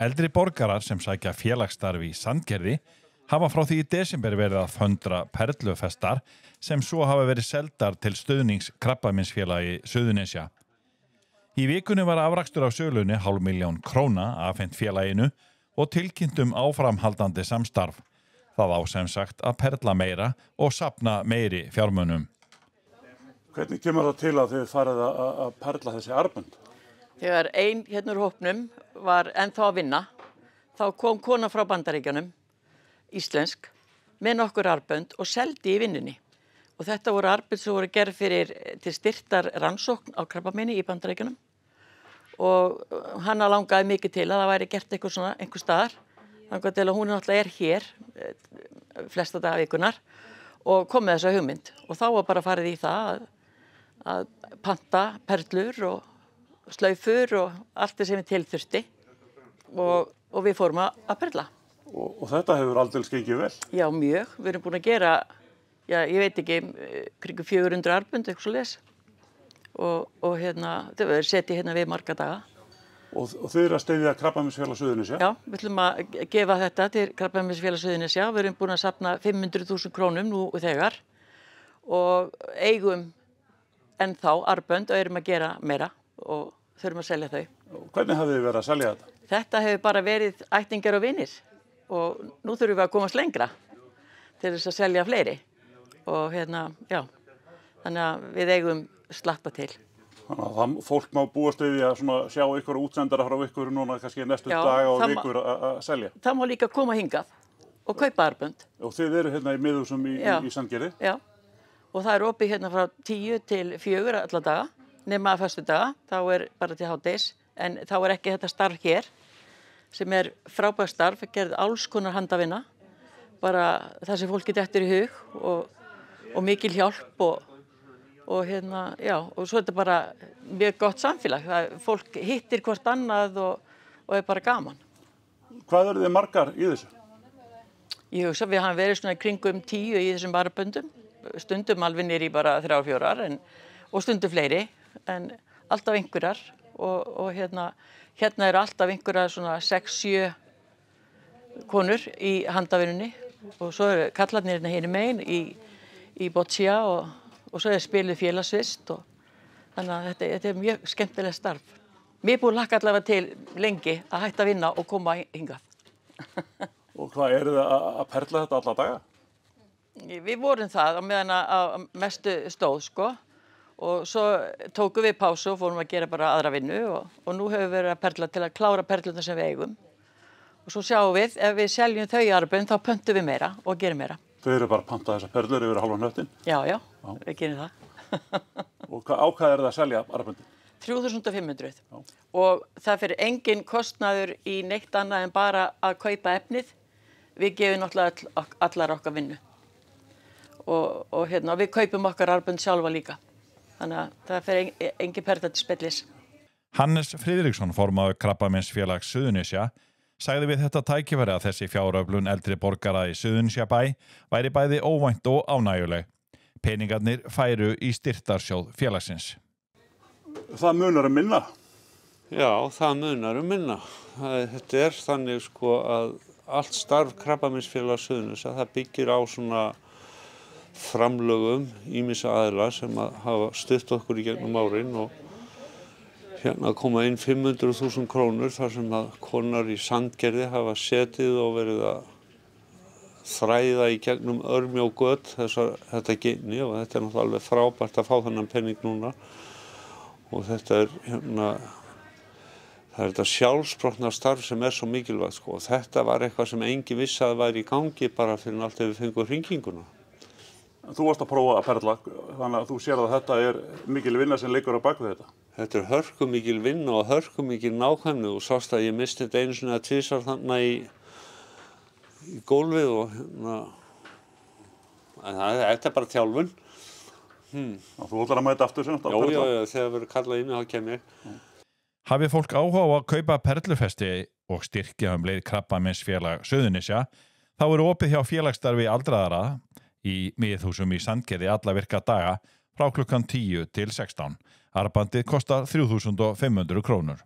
Eldri borgarar sem sækja félagsstarf í Sandgerði hafa frá því í desember verið að föndra perlufestar sem svo hafa verið seldar til stuðnings Krabbameinsfélagi Suðurnesja. Í vikunni var afrakstur af sölunni 500.000 króna afhent félaginu og tilkynnt áframhaldandi samstarf. Það á sem sagt að perla meira og safna meiri fjármunum. Hvernig kemur það til að þið farið að perla þessi armbönd? Þegar ein hérna úr hópnum var ennþá að vinna, þá kom kona frá Bandaríkjunum, íslensk, með nokkur armbönd og seldi í vinnunni. Og þetta voru armbönd sem voru gerð til styrktar rannsókn á krabbameini í Bandaríkjunum. Og hana langaði mikið til að það væri gert eitthvað svona einhver staðar. Þannig til að hún náttúrulega hér flesta daga vikunar og kom með þessa hugmynd. Og þá var bara farið í það að panta perlur og slaufur og allt sem við tilþurfti og við fórum að perla. Og þetta hefur aldeilis gengið vel? Já, mjög. Við erum búin að gera, ég veit ekki, kringum 400 armbönd, eitthvað svoleiðis. Og þetta verður setið hérna við marga daga. Og þið eru að styðja Krabbameinsfélag Suðurnesja? Já, við ætlum að gefa þetta til Krabbameinsfélag Suðurnesja. Við erum búin að safna 500.000 krónum nú þegar og eigum ennþá armbönd og erum að gera meira og þurfum að selja þau. Hvernig hafið þið verið að selja þetta? Þetta hefur bara verið ættingjar og vinir og nú þurfum við að komast lengra til þess að selja fleiri. Og já, þannig að við eigum slatta til. Þannig að fólk má búast við að sjá ykkur útsendara frá ykkur núna kannski næstu daga og vikur að selja. Það má líka koma hingað og kaupa armbönd. Og þið eru hérna í miðhúsum í Sandgerði? Já, og það er opið hérna frá 10 til 4 alla daga, nema að föstudaga, þá er bara til hádegis, en þá er ekki þetta starf hér, sem er frábært starf, gerð alls konar handavinna, bara það sem fólki dettur í hug og mikil hjálp og svo er þetta bara mjög gott samfélag. Fólk hittir hvort annað og er bara gaman. Hvað eru þið margar í þessu? Ég hugsa við hafum verið svona kringum 10 í þessum armböndum, stundum alveg niður í bara 3-4 og stundum fleiri, en alltaf einhverjar og hérna eru alltaf einhverjar svona 6-7 konur í handavinnunni og svo eru kallarnir hérna megin í boccia og svo er spiluð félagsvist og þannig að þetta er mjög skemmtilegt starf. Mér er búin að hlakka allavega til lengi að hætta að vinna og koma hingað. Og hvað eru þið að perla þetta alla daga? Við vorum það á meðan að mestu stóð, sko. Og svo tókum við pásu og fórum að gera bara aðra vinnu og nú hefur við verið að perla til að klára perluna sem við eigum. Og svo sjáum við, ef við seljum þau armbönd, þá pöntum við meira og gerum meira. Þau eru bara að panta þessar perlur yfir halva hnöttin? Já, við gerum það. Og á hvað eru það að selja armböndin? 3.500. Og það fyrir engin kostnaður í neitt annað en bara að kaupa efnið. Við gefum náttúrulega allar okkar vinnu. Og við kaupum okkar armbönd sjálfa líka. Þannig að það fyrir engin perla til spillis. Hannes Friðriksson, formaður Krabbameinsfélags Suðurnesja, sagði við þetta tækifæri að þessi fjáröflun eldri borgara í Suðurnesjabæ væri bæði óvænt og ánægjuleg. Peningarnir færu í styrktarsjóð félagsins. Það munar minna? Já, það munar minna. Þetta er þannig að allt starf Krabbameinsfélags Suðurnesja, það byggir á svona framlögum ýmissa aðila sem hafa stutt okkur í gegnum árin og hérna koma inn 500.000 krónur þar sem að konar í Sandgerði hafa setið og verið að þræða í gegnum örmi og gött þetta ginni og þetta er náttúrulega alveg frábært að fá þennan penning núna og þetta er það er þetta sjálfsprottna starf sem er svo mikilvægt og þetta var eitthvað sem enginn vissi að væri í gangi bara fyrir allt ef við fengum hringinguna. Þú varst að prófa að perla, þannig að þú sér að þetta er mikil vinna sem liggur á bak við þetta. Þetta er hörkumikil vinna og hörkumikil nákvæmni og sást að ég misti þetta einu sinni eða tvisvar þannig í gólfið og þetta er bara þjálfun. Þú ætlar að mæta aftur sem þetta? Já, þegar verður kallað inn þá kem ég. Hafi fólk áhuga á að kaupa perlufesti og styrkja leið Krabbameinsfélag Suðurnesja, þá eru opið hjá félagsstarfi aldraðara í miðhúsum í Sandgerði alla virka daga frá klukkan 10 til 16. Armbandið kostar 3.500 krónur.